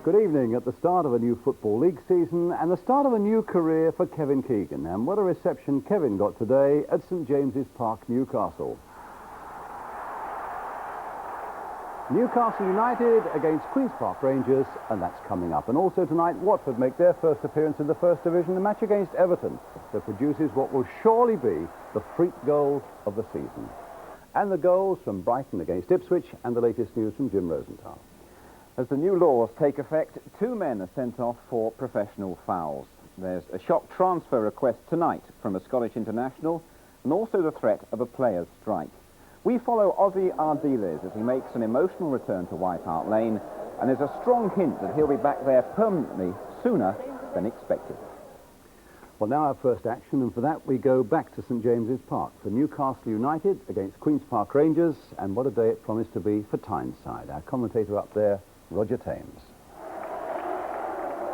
Good evening. At the start of a new Football League season and the start of a new career for Kevin Keegan. And what a reception Kevin got today at St James's Park, Newcastle. Newcastle United against Queen's Park Rangers, and that's coming up. And also tonight, Watford make their first appearance in the First Division, a match against Everton that produces what will surely be the freak goal of the season. And the goals from Brighton against Ipswich, and the latest news from Jim Rosenthal. As the new laws take effect, 2 men are sent off for professional fouls. There's a shock transfer request tonight from a Scottish international, and also the threat of a players' strike. We follow Ozzy Ardiles as he makes an emotional return to White Hart Lane, and there's a strong hint that he'll be back there permanently sooner than expected. Well, now our first action, and for that we go back to St James's Park for Newcastle United against Queen's Park Rangers, and what a day it promised to be for Tyneside. Our commentator up there, Roger Thames.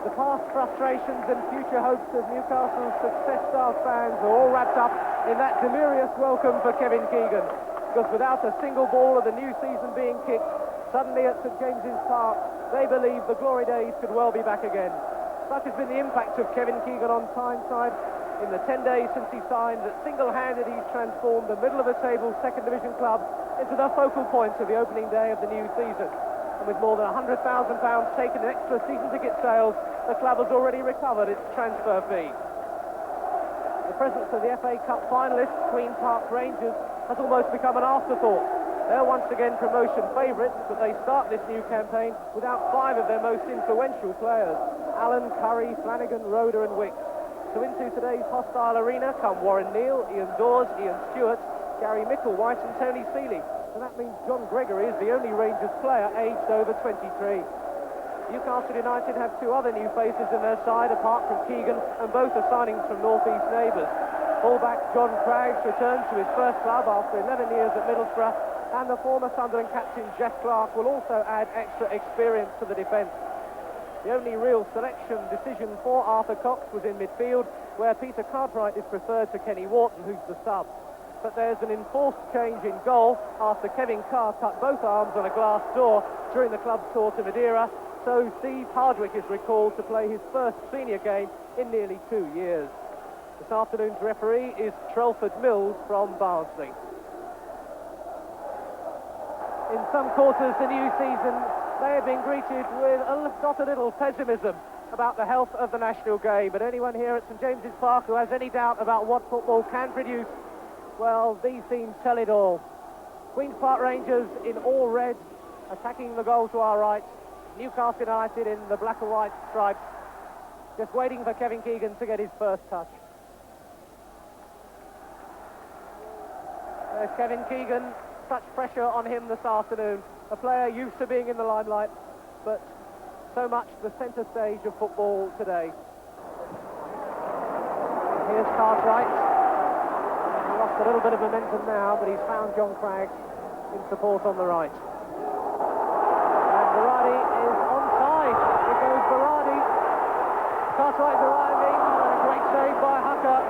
The past frustrations and future hopes of Newcastle's success-starved fans are all wrapped up in that delirious welcome for Kevin Keegan. Because without a single ball of the new season being kicked, suddenly at St James's Park, they believe the glory days could well be back again. Such has been the impact of Kevin Keegan on Tyneside in the 10 days since he signed that single-handed he's transformed the middle-of-the-table second division club into the focal point of the opening day of the new season. And with more than £100,000 taken in extra season ticket sales, the club has already recovered its transfer fee. The presence of the FA Cup finalists, Queen's Park Rangers, has almost become an afterthought. They're once again promotion favourites, but they start this new campaign without 5 of their most influential players: Allen, Curry, Flanagan, Roeder and Wicks. So into today's hostile arena come Warren Neal, Ian Dawes, Ian Stewart, Gary Micklewhite and Tony Seeley. And that means John Gregory is the only Rangers player aged over 23. Newcastle United have 2 other new faces in their side, apart from Keegan, and both are signings from North East neighbours. Fullback John Craggs returns to his first club after 11 years at Middlesbrough, and the former Sunderland captain Jeff Clark will also add extra experience to the defence. The only real selection decision for Arthur Cox was in midfield, where Peter Cartwright is preferred to Kenny Wharton, who's the sub. But there's an enforced change in goal after Kevin Carr cut both arms on a glass door during the club's tour to Madeira, so Steve Hardwick is recalled to play his first senior game in nearly 2 years. This afternoon's referee is Trelford Mills from Barnsley. In some quarters the new season, they have been greeted with not a little pessimism about the health of the national game, but anyone here at St James's Park who has any doubt about what football can produce, well, these scenes tell it all. Queen's Park Rangers in all red, attacking the goal to our right. Newcastle United in the black and white stripes, just waiting for Kevin Keegan to get his first touch. There's Kevin Keegan, such pressure on him this afternoon. A player used to being in the limelight, but so much the centre stage of football today. Here's Cartwright. Lost a little bit of momentum now, but he's found John Craggs in support on the right. And Berardi is onside. Here goes Berardi. Cartwright's arriving, and a great save by Hucker.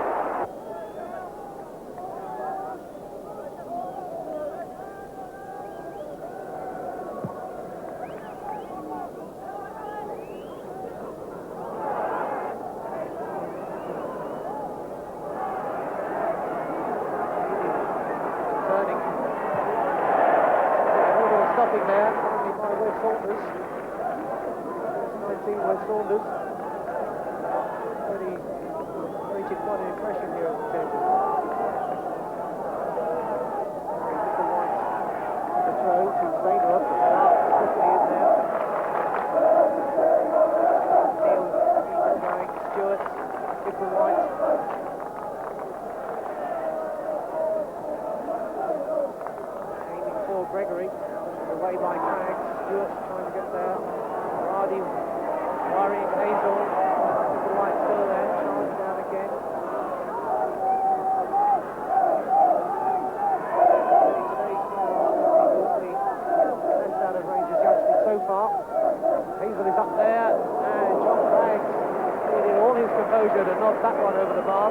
Stopping there, only by Wes Saunders. 19 Wes Saunders. Only created quite an impression here at the Champions. The throw to Zainab, quickly in there. Neil going, Stewart, Micklewhite. Aiming for Gregory. Away by Craggs, Stewart trying to get there. Berardi worrying Hazel. Micklewhite still there, charging down again. Today's the best out of Rangers youngsters so far. Hazel is up there, and John Craggs needed all his composure to knock that one over the bar.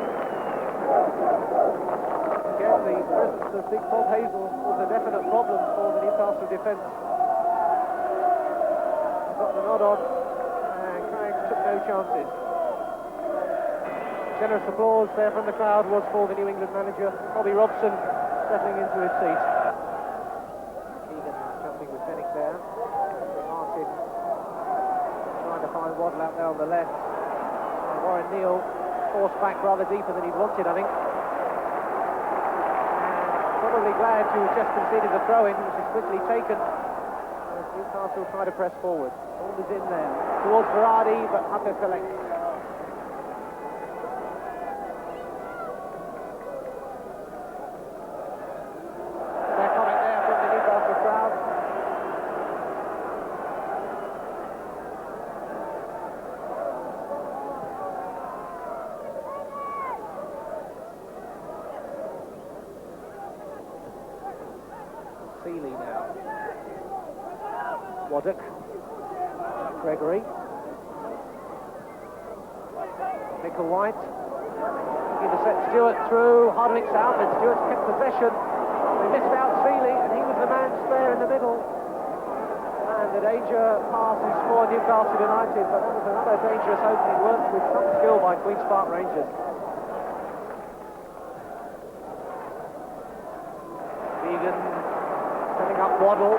Again, the presence of Big Bob Hazel was a definite problem for the Newcastle defence. He's got the nod on. no chances. Generous applause there from the crowd was for the New England manager, Bobby Robson, settling into his seat. Keegan jumping with Pennick there. Martin trying to find Waddle out there on the left. And Warren Neal forced back rather deeper than he'd wanted, I think. And probably glad to have just conceded the throw-in, which is quickly taken. As Newcastle try to press forward. Saunders in there towards Berardi, but Hucker collects. Seeley now. Waddock. Gregory. Nickel-White. Give the set Stewart through. Hardwick's out, but Stewart's kept possession. They missed out Seeley, and he was the man spare in the middle. And the danger pass is for Newcastle United, but that was another dangerous opening work with some skill by Queen's Park Rangers. Keegan setting up Waddle.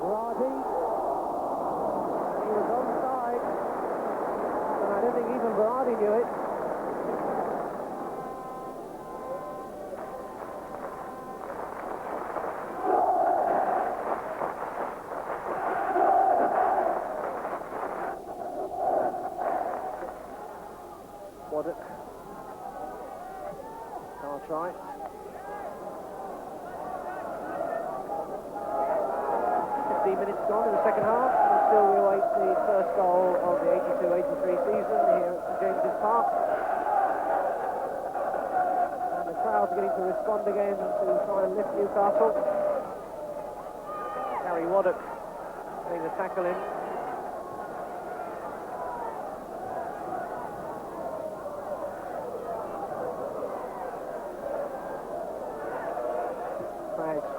Berardi. He was onside. And I don't think even Berardi knew it. Waddock. Cartwright. 15 minutes gone in the second half, and still we await the first goal of the 82-83 season here at St James's Park. And the crowd beginning to respond again to try and lift Newcastle. Harry Waddock getting the tackle in.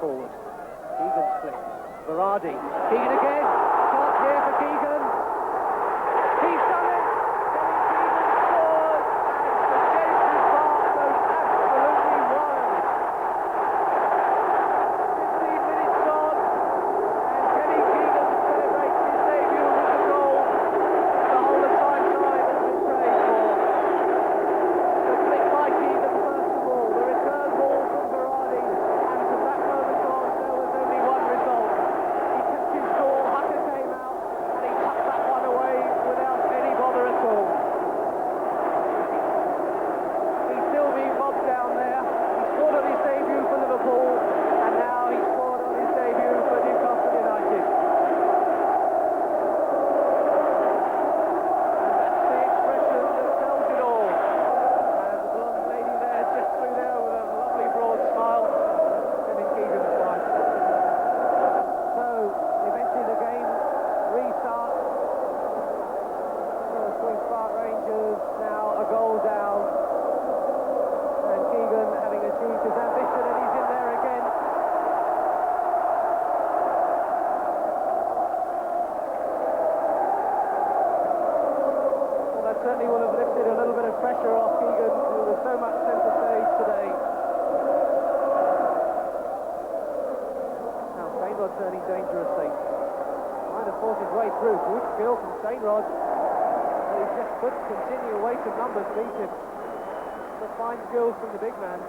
Forward. Keegan split. Berardi. Keegan again. Chance here for Keegan. He's done it. Keegan scores. And the James's Park goes absolutely wild. 15 minutes on. And Kenny Keegan celebrates his debut with a goal. The whole of time has been prayed for. The flick by Keegan first of all. The return ball from Berardi. Certainly will have lifted a little bit of pressure off Keegan, who was so much centre stage today. Now Stainrod turning dangerously. Trying to force his way through. Good skill from Stainrod. But he just couldn't continue. Weight of numbers beat him. But fine skills from the big man.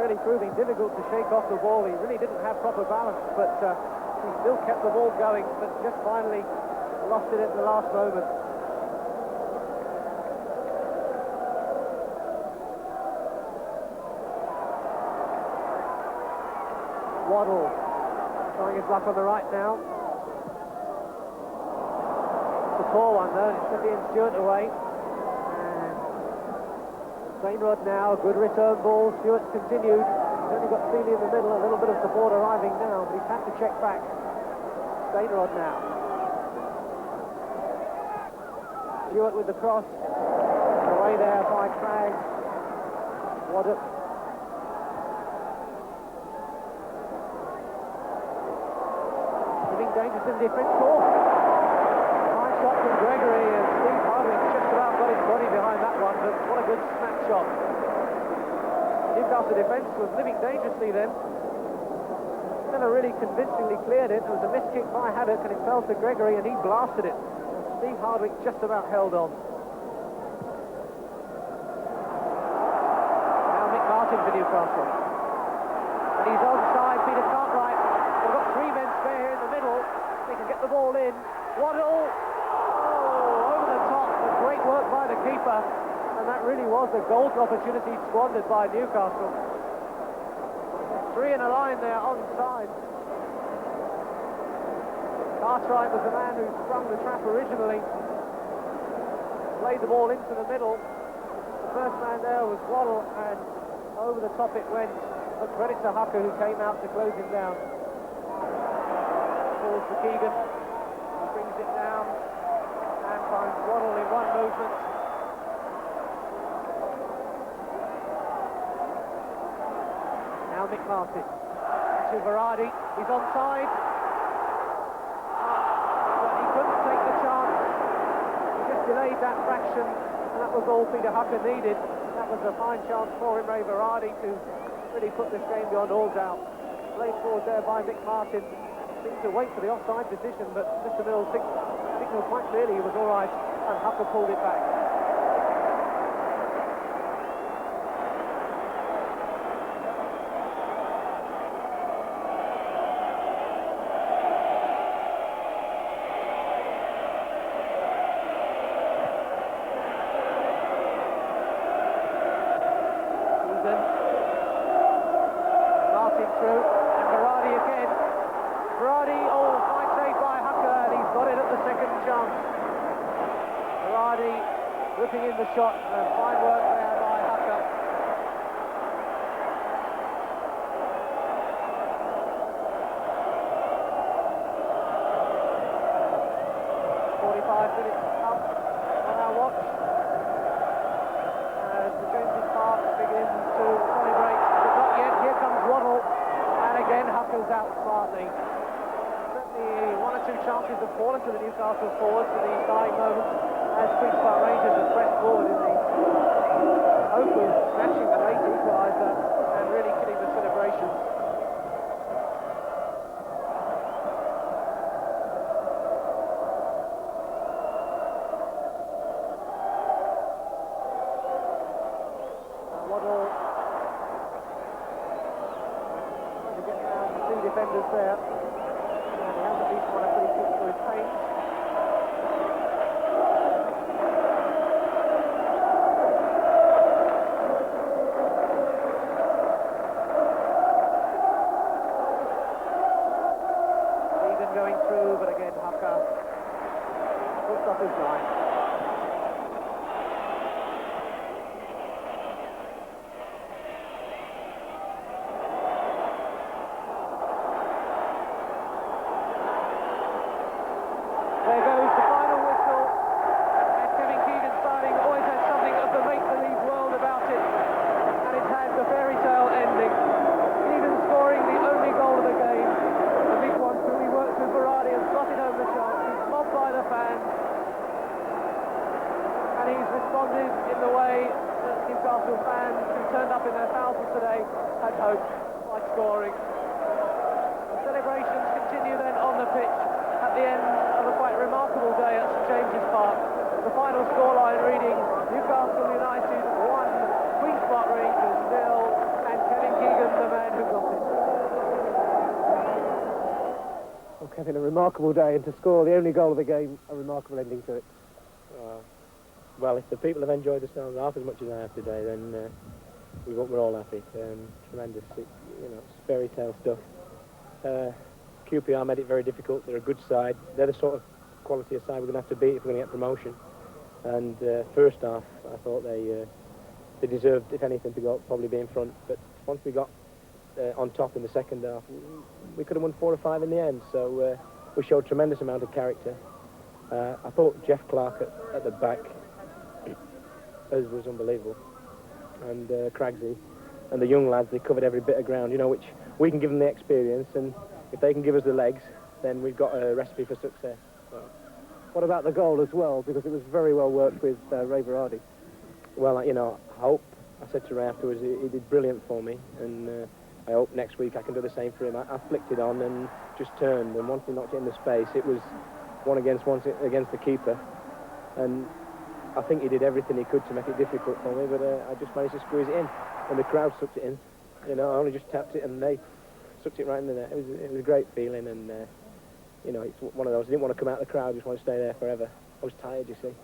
Really proving difficult to shake off the ball. He really didn't have proper balance, but he still kept the ball going, but just finally lost it at the last moment. Waddle trying his luck on the right now. It's a poor one though, it's Ian Stewart away. And Stainrod now, good return ball. Stewart's continued. He's only got Seeley in the middle, a little bit of support arriving now, but he's had to check back. Stainrod now. Stewart with the cross. Away there by Craggs. Waddock. dangerous in defence. Fine shot from Gregory, and Steve Hardwick just about got his body behind that one, but what a good snap shot. Newcastle defence was living dangerously then. Never really convincingly cleared it. There was a missed kick by Haddock, and it fell to Gregory, and he blasted it. And Steve Hardwick just about held on. Now Mick Martin for Newcastle. And he's onside. Peter Cartwright. They've got three men spare here in the middle. They can get the ball in. Waddle. Oh, over the top. But great work by the keeper. And that really was a goal opportunity squandered by Newcastle. Three in a line there, onside. Cartwright was the man who sprung the trap originally. Played the ball into the middle. The first man there was Waddle, and over the top it went. But credit to Hucker, who came out to close him down. Balls to Keegan. He brings it down and finds Waddle in one movement. Now Mick Martin to Verardi. He's onside. But he couldn't take the chance. He just delayed that fraction, and that was all Peter Hucker needed. That was a fine chance for him, Ray Verardi, to really put this game beyond all doubt. Played forward there by Mick Martin. Seemed to wait for the offside decision, but Mr. Mills signalled quite clearly he was all right, and Hucker pulled it back. Whipping in the shot, and fine work there by Hucker. "45 minutes up on our watch as the James's Park begins to celebrate, but not yet. Here comes Waddle, and again Hucker's out smartly. Certainly one or two chances have fallen to the Newcastle forwards in these dying moments, as Queen's Park Rangers have pressed forward in the hope of smashing the late equaliser and really killing the celebrations. Waddle trying to get down the two defenders there, and he has at least one or two kicks for his paint. Going through, but again Hucker puts off his line. There goes the final whistle, and Kevin Keegan starting always has something of the make-believe world about it, and it has a fairy tale ending. Keegan scoring the only goal of the game. Verardi has slotted home the shot. He's mobbed by the fans, and he's responded in the way that Newcastle fans who turned up in their thousands today had hoped, by scoring. The celebrations continue then on the pitch at the end of a quite remarkable day at St James's Park. The final scoreline reading Newcastle United 1, Queen's Park Rangers 0, and Kevin Keegan the man who got it. Kevin, a remarkable day, and to score the only goal of the game, a remarkable ending to it. Well, if the people have enjoyed themselves half as much as I have today, then we're all happy. Tremendous, it's fairy tale stuff. QPR made it very difficult. They're a good side. They're the sort of quality of side we're going to have to beat if we're going to get promotion. And first half, I thought they deserved, if anything, to probably be in front. But once we got on top in the second half, we could have won 4 or 5 in the end. So we showed tremendous amount of character. I thought Jeff Clark at the back was unbelievable, and Craigsy and the young lads, they covered every bit of ground, which we can give them the experience, and if they can give us the legs, then we've got a recipe for success. So. What about the goal as well? Because it was very well worked with Ray Varadi. Well, you know, I hope, I said to Ray afterwards, he did brilliant for me, and I hope next week I can do the same for him. I flicked it on and just turned, and once he knocked it in the space, it was one against the keeper, and I think he did everything he could to make it difficult for me, but I just managed to squeeze it in, and the crowd sucked it in. You know, I only just tapped it, and they sucked it right in the net. It was a great feeling, and you know, it's one of those. I didn't want to come out of the crowd, just want to stay there forever. I was tired, you see.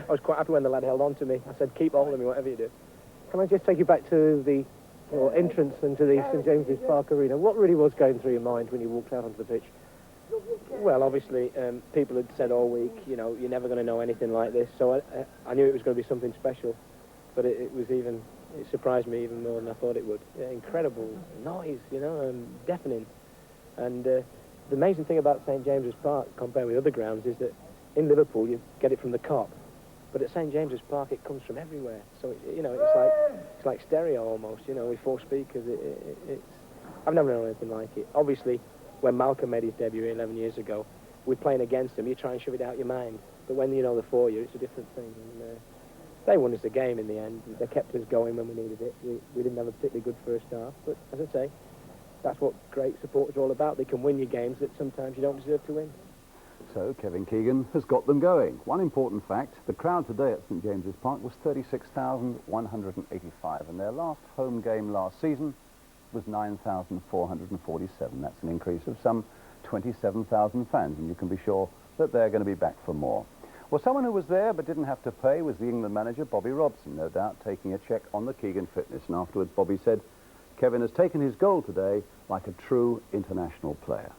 I was quite happy when the lad held on to me. I said, keep holding me, whatever you do. Can I just take you back to the entrance into the St James's Park Arena? What really was going through your mind when you walked out onto the pitch? Well, obviously, people had said all week, you know, you're never going to know anything like this. So I knew it was going to be something special, but it surprised me even more than I thought it would. Yeah, incredible noise, you know, deafening. And the amazing thing about St James's Park, compared with other grounds, is that in Liverpool you get it from the Kop, but at St James's Park it comes from everywhere. So it's like stereo almost, you know, with 4 speakers. I've never known anything like it. Obviously, when Malcolm made his debut 11 years ago, we're playing against him. You try and shove it out your mind, but when you know the 4 year, it's a different thing. And they won us the game in the end. They kept us going when we needed it. We didn't have a particularly good first half, but as I say, that's what great support is all about. They can win you games that sometimes you don't deserve to win. So Kevin Keegan has got them going. One important fact, the crowd today at St James's Park was 36,185, and their last home game last season was 9,447. That's an increase of some 27,000 fans, and you can be sure that they're going to be back for more. Well, someone who was there but didn't have to pay was the England manager, Bobby Robson, no doubt taking a check on the Keegan fitness. And afterwards, Bobby said, Kevin has taken his goal today like a true international player.